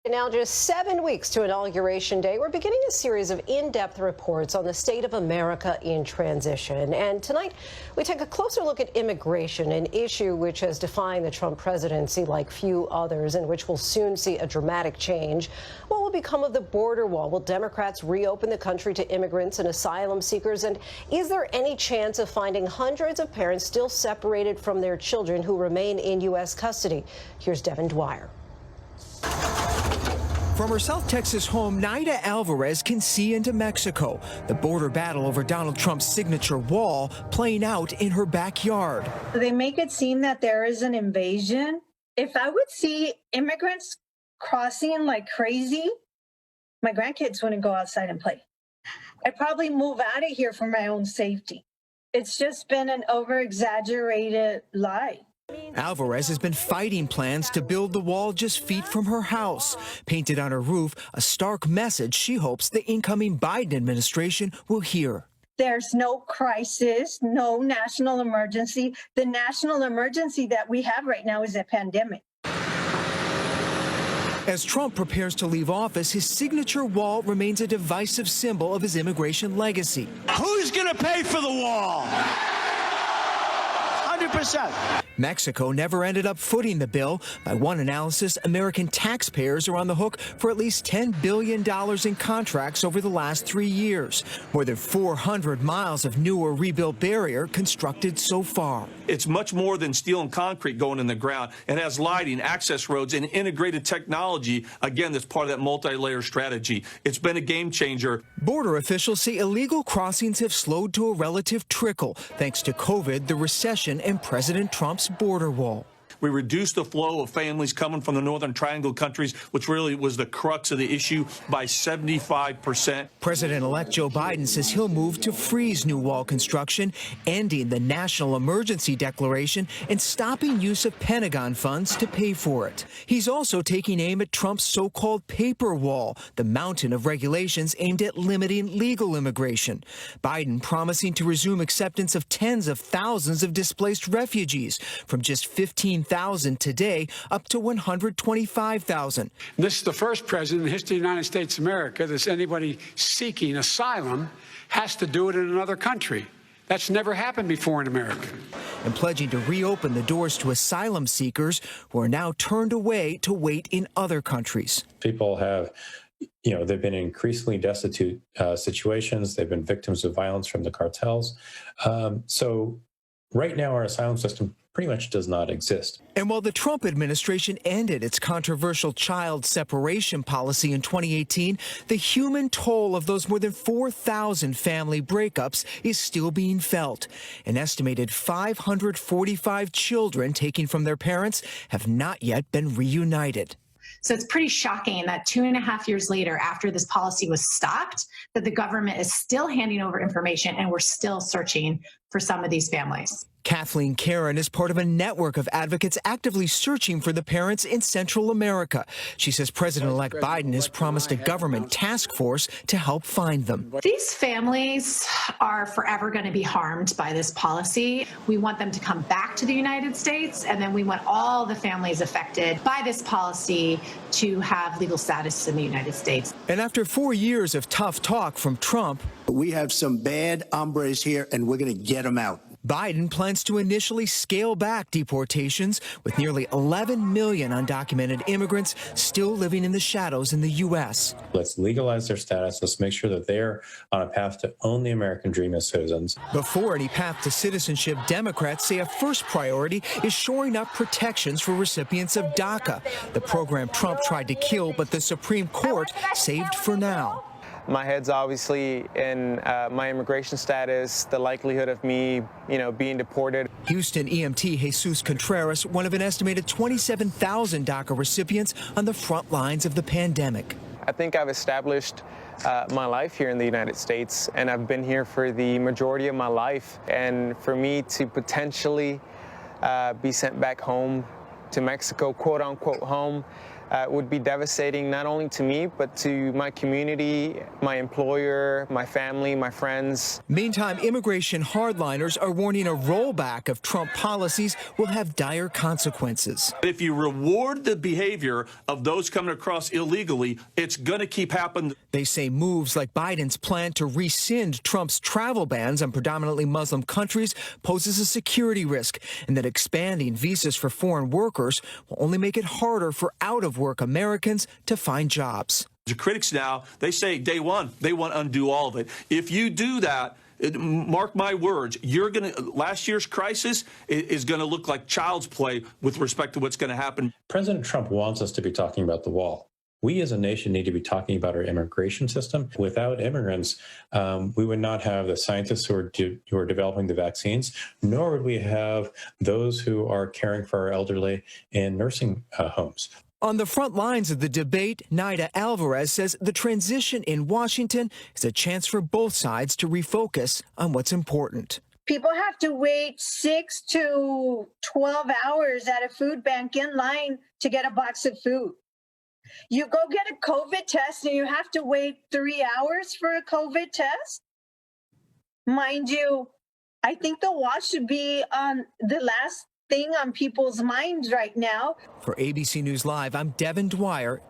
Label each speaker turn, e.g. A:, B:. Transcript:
A: Now, just 7 weeks to Inauguration Day, we're beginning a series of in-depth reports on the state of America in transition. And tonight, we take a closer look at immigration, an issue which has defined the Trump presidency like few others, and which will soon see a dramatic change. What will become of the border wall? Will Democrats reopen the country to immigrants and asylum seekers? And is there any chance of finding hundreds of parents still separated from their children who remain in U.S. custody? Here's Devin Dwyer.
B: From her South Texas home, Naida Alvarez can see into Mexico, the border battle over Donald Trump's signature wall playing out in her backyard.
C: They make it seem that there is an invasion. If I would see immigrants crossing like crazy, my grandkids wouldn't go outside and play. I'd probably move out of here for my own safety. It's just been an over-exaggerated lie.
B: Alvarez has been fighting plans to build the wall just feet from her house. Painted on her roof, a stark message she hopes the incoming Biden administration will hear.
C: There's no crisis, no national emergency. The national emergency that we have right now is a pandemic.
B: As Trump prepares to leave office, his signature wall remains a divisive symbol of his immigration legacy.
D: Who's going to pay for the wall? 100%.
B: Mexico never ended up footing the bill. By one analysis, American taxpayers are on the hook for at least $10 billion in contracts over the last 3 years. More than 400 miles of new or rebuilt barrier constructed so far.
E: It's much more than steel and concrete going in the ground. It has lighting, access roads, and integrated technology. Again, that's part of that multi-layer strategy. It's been a game changer.
B: Border officials say illegal crossings have slowed to a relative trickle thanks to COVID, the recession, and President Trump's border wall.
E: We reduced the flow of families coming from the Northern Triangle countries, which really was the crux of the issue, by 75%.
B: President-elect Joe Biden says he'll move to freeze new wall construction, ending the national emergency declaration and stopping use of Pentagon funds to pay for it. He's also taking aim at Trump's so-called paper wall, the mountain of regulations aimed at limiting legal immigration. Biden promising to resume acceptance of tens of thousands of displaced refugees from just 15,000 today up to 125,000.
F: This is the first president in the history of the United States of America that anybody seeking asylum has to do it in another country. That's never happened before in America.
B: And pledging to reopen the doors to asylum seekers who are now turned away to wait in other countries.
G: People have, they've been in increasingly destitute situations. They've been victims of violence from the cartels. So right now, our asylum system pretty much does not exist.
B: And while the Trump administration ended its controversial child separation policy in 2018, the human toll of those more than 4,000 family breakups is still being felt. An estimated 545 children taken from their parents have not yet been reunited.
H: So it's pretty shocking that 2.5 years later, after this policy was stopped, that the government is still handing over information and we're still searching for some of these families.
B: Kathleen Karen is part of a network of advocates actively searching for the parents in Central America. She says President-elect Biden has promised a government task force to help find them.
H: These families are forever going to be harmed by this policy. We want them to come back to the United States, and then we want all the families affected by this policy to have legal status in the United States.
B: And after 4 years of tough talk from Trump,
D: we have some bad hombres here, and we're going to get them out.
B: Biden plans to initially scale back deportations, with nearly 11 million undocumented immigrants still living in the shadows in the U.S.
G: Let's legalize their status. Let's make sure that they're on a path to own the American dream as citizens.
B: Before any path to citizenship, Democrats say a first priority is shoring up protections for recipients of DACA, the program Trump tried to kill, but the Supreme Court saved for now.
I: My head's obviously in my immigration status, the likelihood of me, being deported.
B: Houston EMT Jesus Contreras, one of an estimated 27,000 DACA recipients on the front lines of the pandemic.
I: I think I've established my life here in the United States, and I've been here for the majority of my life. And for me to potentially be sent back home to Mexico, quote unquote home, would be devastating not only to me, but to my community, my employer, my family, my friends.
B: Meantime, immigration hardliners are warning a rollback of Trump policies will have dire consequences.
E: If you reward the behavior of those coming across illegally, it's going to keep happening.
B: They say moves like Biden's plan to rescind Trump's travel bans on predominantly Muslim countries poses a security risk, and that expanding visas for foreign workers will only make it harder for out-of-work Americans to find jobs.
E: The critics now, they say day one, they want to undo all of it. If you do that, mark my words, last year's crisis is going to look like child's play with respect to what's going to happen.
G: President Trump wants us to be talking about the wall. We as a nation need to be talking about our immigration system. Without immigrants, we would not have the scientists who are developing the vaccines, nor would we have those who are caring for our elderly in nursing homes.
B: On the front lines of the debate, Naida Alvarez says the transition in Washington is a chance for both sides to refocus on what's important.
C: People have to wait 6 to 12 hours at a food bank in line to get a box of food. You go get a COVID test and you have to wait 3 hours for a COVID test. Mind you, I think the wall should be on the last thing on people's minds right now.
B: For ABC News Live, I'm Devin Dwyer